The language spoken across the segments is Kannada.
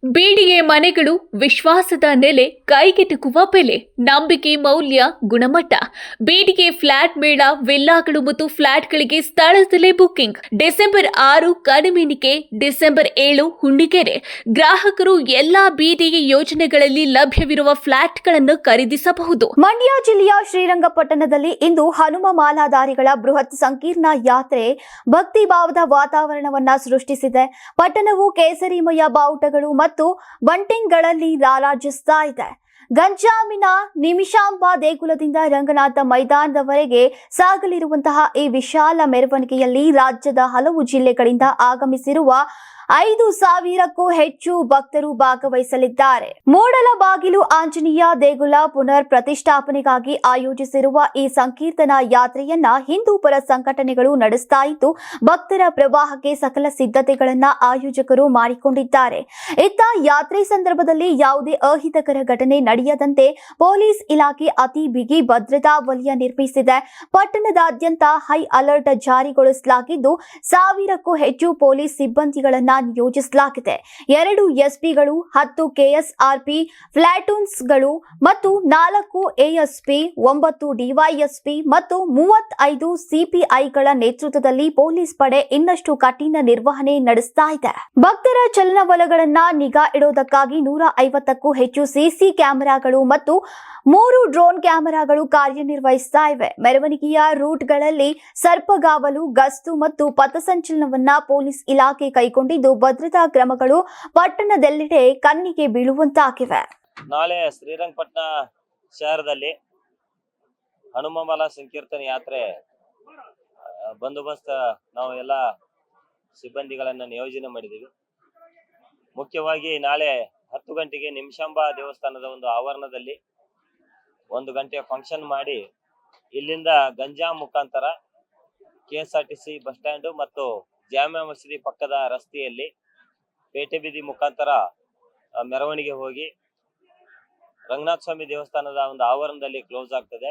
ಬೀಡಿಗೆ ಮನೆಗಳು ವಿಶ್ವಾಸದ ನೆಲೆ, ಕೈಗೆಟುಕುವ ಬೆಲೆ, ನಂಬಿಕೆ, ಮೌಲ್ಯ, ಗುಣಮಟ್ಟ. ಬೀಡಿಗೆ ಫ್ಲಾಟ್ ಮೇಳ, ವಿಲ್ಲಾಗಳು ಮತ್ತು ಫ್ಲಾಟ್ಗಳಿಗೆ ಸ್ಥಳದಲ್ಲೇ ಬುಕಿಂಗ್. ಡಿಸೆಂಬರ್ 6 ಕಡಿಮೆನಿಕೆ, ಡಿಸೆಂಬರ್ 7 ಹುಂಡಿಗೆರೆ. ಗ್ರಾಹಕರು ಎಲ್ಲಾ ಬೀಡಿಗೆ ಯೋಜನೆಗಳಲ್ಲಿ ಲಭ್ಯವಿರುವ ಫ್ಲಾಟ್ಗಳನ್ನು ಖರೀದಿಸಬಹುದು. ಮಂಡ್ಯ ಜಿಲ್ಲೆಯ ಶ್ರೀರಂಗಪಟ್ಟಣದಲ್ಲಿ ಇಂದು ಹನುಮ ಮಾಲಾಧಾರಿಗಳ ಬೃಹತ್ ಸಂಕೀರ್ಣ ಯಾತ್ರೆ ಭಕ್ತಿ ಭಾವದ ವಾತಾವರಣವನ್ನ ಸೃಷ್ಟಿಸಿದೆ. ಪಟ್ಟಣವು ಕೇಸರಿಮಯ ಬಾವುಟಗಳು ಮತ್ತು ಬಂಟಿಂಗ್ಗಳಲ್ಲಿ ರಾರಾಜಿಸ್ತಾ ಇದೆ. ಗಂಜಾಮಿನ ನಿಮಿಷಾಂಬ ದೇಗುಲದಿಂದ ರಂಗನಾಥ ಮೈದಾನದವರೆಗೆ ಸಾಗಲಿರುವಂತಹ ಈ ವಿಶಾಲ ಮೆರವಣಿಗೆಯಲ್ಲಿ ರಾಜ್ಯದ ಹಲವು ಜಿಲ್ಲೆಗಳಿಂದ ಆಗಮಿಸಿರುವ 5,000ಕ್ಕೂ ಹೆಚ್ಚು ಭಕ್ತರು ಭಾಗವಹಿಸಲಿದ್ದಾರೆ. ಮೂಡಲಬಾಗಿಲು ಆಂಜನೇಯ ದೇಗುಲ ಪುನರ್ ಪ್ರತಿಷ್ಠಾಪನೆಗಾಗಿ ಆಯೋಜಿಸಿರುವ ಈ ಸಂಕೀರ್ತನ ಯಾತ್ರೆಯನ್ನ ಹಿಂದೂ ಪರ ಸಂಘಟನೆಗಳು ನಡೆಸ್ತಾ ಇದ್ದು, ಭಕ್ತರ ಪ್ರವಾಹಕ್ಕೆ ಸಕಲ ಸಿದ್ಧತೆಗಳನ್ನ ಆಯೋಜಕರು ಮಾಡಿಕೊಂಡಿದ್ದಾರೆ. ಇತ್ತ ಯಾತ್ರೆ ಸಂದರ್ಭದಲ್ಲಿ ಯಾವುದೇ ಅಹಿತಕರ ಘಟನೆ ನಡೆಯದಂತೆ ಪೊಲೀಸ್ ಇಲಾಖೆ ಅತಿ ಬಿಗಿ ಭದ್ರತಾ ವಲಯ ನಿರ್ಮಿಸಿದೆ. ಪಟ್ಟಣದಾದ್ಯಂತ ಹೈ ಅಲರ್ಟ್ ಜಾರಿಗೊಳಿಸಲಾಗಿದ್ದು, 1000ಕ್ಕೂ ಹೆಚ್ಚು ಪೊಲೀಸ್ ಸಿಬ್ಬಂದಿಗಳನ್ನ ನಿಯೋಜಿಸಲಾಗಿದೆ. 2 ಎಸ್ಪಿಗಳು, 10 ಕೆಎಸ್ಆರ್ಪಿ ಪ್ಲಾಟೂನ್ಸ್ಗಳು ಮತ್ತು 4 ಎಎಸ್ಪಿ, 9 ಡಿವೈಎಸ್ಪಿ ಮತ್ತು 35 ಸಿಪಿಐಗಳ ನೇತೃತ್ವದಲ್ಲಿ ಪೊಲೀಸ್ ಪಡೆ ಇನ್ನಷ್ಟು ಕಠಿಣ ನಿರ್ವಹಣೆ ನಡೆಸ್ತಾ ಇದೆ. ಭಕ್ತರ ಚಲನವಲನಗಳನ್ನ ನಿಗಾ ಇಡೋದಕ್ಕಾಗಿ 150ಕ್ಕೂ ಹೆಚ್ಚು ಸಿಸಿ ಕ್ಯಾಮೆರಾಗಳು ಮತ್ತು 3 ಡ್ರೋನ್ ಕ್ಯಾಮೆರಾಗಳು ಕಾರ್ಯನಿರ್ವಹಿಸ್ತಾ ಇವೆ. ಮೆರವಣಿಗೆಯ ರೂಟ್ಗಳಲ್ಲಿ ಸರ್ಪಗಾವಲು, ಗಸ್ತು ಮತ್ತು ಪಥಸಂಚಲನವನ್ನ ಪೊಲೀಸ್ ಇಲಾಖೆ ಕೈಗೊಂಡಿದ್ದು, ಭದ್ರತಾ ಕ್ರಮಗಳು ಪಟ್ಟಣದೆಲ್ಲೆಡೆ ಕಣ್ಣಿಗೆ ಬೀಳುವಂತಾಗಿವೆ. ನಾಳೆ ಶ್ರೀರಂಗಪಟ್ಟಣ ಶಹರದಲ್ಲಿ ಹನುಮಮಾಲಾ ಸಂಕೀರ್ತನೆ ಯಾತ್ರೆ ಬಂದೋಬಸ್ತ್ ನಾವು ಎಲ್ಲ ಸಿಬ್ಬಂದಿಗಳನ್ನ ನಿಯೋಜನೆ ಮಾಡಿದ್ದೀವಿ. ಮುಖ್ಯವಾಗಿ ನಾಳೆ 10 ಗಂಟೆಗೆ ನಿಮಿಷಾಂಬ ದೇವಸ್ಥಾನದ ಒಂದು ಆವರಣದಲ್ಲಿ 1 ಗಂಟೆ ಫಂಕ್ಷನ್ ಮಾಡಿ, ಇಲ್ಲಿಂದ ಗಂಜಾಂ ಮುಖಾಂತರ KSRTC ಬಸ್ ಸ್ಟ್ಯಾಂಡ್ ಮತ್ತು ಜಾಮಿಯಾ ಮಸೀದಿ ಪಕ್ಕದ ರಸ್ತೆಯಲ್ಲಿ ಪೇಟೆ ಬೀದಿ ಮುಖಾಂತರ ಮೆರವಣಿಗೆ ಹೋಗಿ ರಂಗನಾಥ ಸ್ವಾಮಿ ದೇವಸ್ಥಾನದ ಒಂದು ಆವರಣದಲ್ಲಿ ಕ್ಲೋಸ್ ಆಗ್ತದೆ.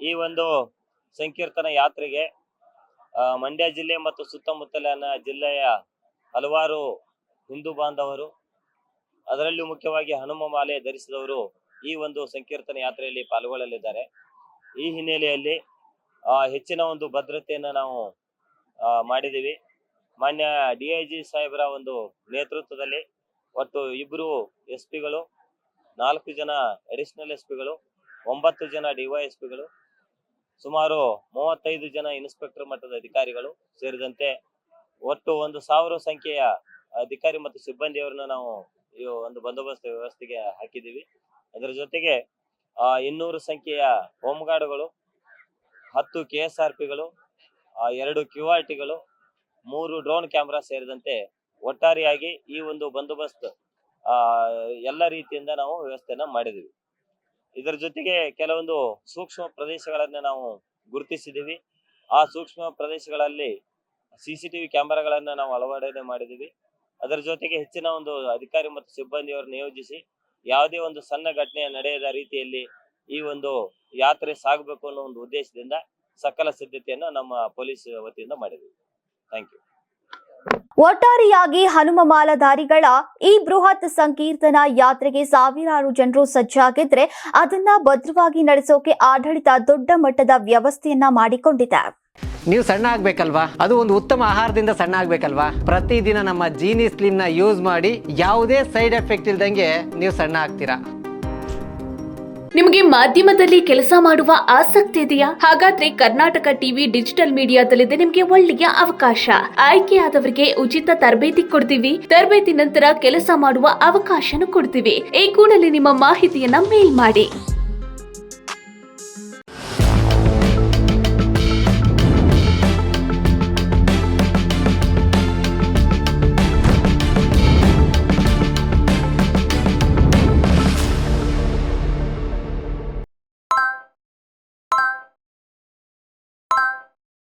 ಈ ಒಂದು ಸಂಕೀರ್ತನ ಯಾತ್ರೆಗೆ ಮಂಡ್ಯ ಜಿಲ್ಲೆ ಮತ್ತು ಸುತ್ತಮುತ್ತಲಿನ ಜಿಲ್ಲೆಯ ಹಲವಾರು ಹಿಂದೂ ಬಾಂಧವರು, ಅದರಲ್ಲೂ ಮುಖ್ಯವಾಗಿ ಹನುಮ ಮಾಲೆ ಧರಿಸಿದವರು ಈ ಒಂದು ಸಂಕೀರ್ತನ ಯಾತ್ರೆಯಲ್ಲಿ ಪಾಲ್ಗೊಳ್ಳಲಿದ್ದಾರೆ. ಈ ಹಿನ್ನೆಲೆಯಲ್ಲಿ ಹೆಚ್ಚಿನ ಒಂದು ಭದ್ರತೆಯನ್ನು ನಾವು ಮಾಡಿದ್ದೀವಿ. ಮಾನ್ಯ DIG ಸಾಹೇಬರ ಒಂದು ನೇತೃತ್ವದಲ್ಲಿ ಒಟ್ಟು 2 ಎಸ್ಪಿಗಳು, 4 ಜನ ಅಡಿಷನಲ್ ಎಸ್ಪಿಗಳು, 9 ಜನ ಡಿವೈಎಸ್ಪಿಗಳು, ಸುಮಾರು 35 ಜನ ಇನ್ಸ್ಪೆಕ್ಟರ್ ಮಟ್ಟದ ಅಧಿಕಾರಿಗಳು ಸೇರಿದಂತೆ ಒಟ್ಟು 1,000 ಸಂಖ್ಯೆಯ ಅಧಿಕಾರಿ ಮತ್ತು ಸಿಬ್ಬಂದಿಯವರನ್ನ ನಾವು ಈ ಒಂದು ಬಂದೋಬಸ್ತ್ ವ್ಯವಸ್ಥೆಗೆ ಹಾಕಿದ್ದೀವಿ. ಅದರ ಜೊತೆಗೆ 200 ಸಂಖ್ಯೆಯ ಹೋಮ್ ಗಾರ್ಡ್ಗಳು, 10 KSRPಗಳು, 2 QRTಗಳು, 3 ಡ್ರೋನ್ ಕ್ಯಾಮೆರಾ ಸೇರಿದಂತೆ ಒಟ್ಟಾರೆಯಾಗಿ ಈ ಒಂದು ಬಂದೋಬಸ್ತ್ ಎಲ್ಲ ರೀತಿಯಿಂದ ನಾವು ವ್ಯವಸ್ಥೆಯನ್ನ ಮಾಡಿದ್ದೀವಿ. ಇದರ ಜೊತೆಗೆ ಕೆಲವೊಂದು ಸೂಕ್ಷ್ಮ ಪ್ರದೇಶಗಳನ್ನ ನಾವು ಗುರುತಿಸಿದ್ದೀವಿ. ಆ ಸೂಕ್ಷ್ಮ ಪ್ರದೇಶಗಳಲ್ಲಿ CCTV ಕ್ಯಾಮೆರಾಗಳನ್ನ ನಾವು ಅಳವಡನೆ ಮಾಡಿದ್ದೀವಿ. ಅದರ ಜೊತೆಗೆ ಹೆಚ್ಚಿನ ಒಂದು ಅಧಿಕಾರಿ ಮತ್ತು ಸಿಬ್ಬಂದಿಯವರನ್ನು ನಿಯೋಜಿಸಿ ಯಾವುದೇ ಒಂದು ಸಣ್ಣ ಘಟನೆ ನಡೆಯದ ರೀತಿಯಲ್ಲಿ ಈ ಒಂದು ಯಾತ್ರೆ ಸಾಗಬೇಕು ಅನ್ನೋ ಒಂದು ಉದ್ದೇಶದಿಂದ ಸಕಲ ಸಿದ್ಧತೆಯನ್ನು ನಮ್ಮ ಪೊಲೀಸ್ ವತಿಯಿಂದ ಮಾಡಿದ್ದೀವಿ. Thank you. ಒಟ್ಟಾರೆಯಾಗಿ ಹನುಮ ಮಾಲಾಧಾರಿಗಳ ಈ ಬೃಹತ್ ಸಂಕೀರ್ತನ ಯಾತ್ರೆಗೆ ಸಾವಿರಾರು ಜನರು ಸಜ್ಜಾಗಿದ್ರೆ, ಅದನ್ನ ಭದ್ರವಾಗಿ ನಡೆಸೋಕೆ ಆಡಳಿತ ದೊಡ್ಡ ಮಟ್ಟದ ವ್ಯವಸ್ಥೆಯನ್ನ ಮಾಡಿಕೊಂಡಿದೆ. ನೀವು ಸಣ್ಣ ಆಗ್ಬೇಕಲ್ವಾ? ಅದು ಒಂದು ಉತ್ತಮ ಆಹಾರದಿಂದ ಸಣ್ಣ ಆಗ್ಬೇಕಲ್ವಾ? ಪ್ರತಿದಿನ ನಮ್ಮ ಜೀನಿ ಸ್ಲಿಮ್ ನ ಯೂಸ್ ಮಾಡಿ ಯಾವುದೇ ಸೈಡ್ ಎಫೆಕ್ಟ್ ಇಲ್ದಂಗೆ ನೀವು ಸಣ್ಣ ಆಗ್ತೀರಾ. ನಿಮಗೆ ಮಾಧ್ಯಮದಲ್ಲಿ ಕೆಲಸ ಮಾಡುವ ಆಸಕ್ತಿ ಇದೆಯಾ? ಹಾಗಾದ್ರೆ ಕರ್ನಾಟಕ ಟಿವಿ ಡಿಜಿಟಲ್ ಮೀಡಿಯಾದಲ್ಲಿದೆ ನಿಮಗೆ ಒಳ್ಳೆಯ ಅವಕಾಶ. ಆಯ್ಕೆಯಾದವರಿಗೆ ಉಚಿತ ತರಬೇತಿ ಕೊಡ್ತೀವಿ. ತರಬೇತಿ ನಂತರ ಕೆಲಸ ಮಾಡುವ ಅವಕಾಶನೂ ಕೊಡ್ತೀವಿ. ಈ ಕೂಡಲೇ ನಿಮ್ಮ ಮಾಹಿತಿಯನ್ನ ಮೇಲ್ ಮಾಡಿ.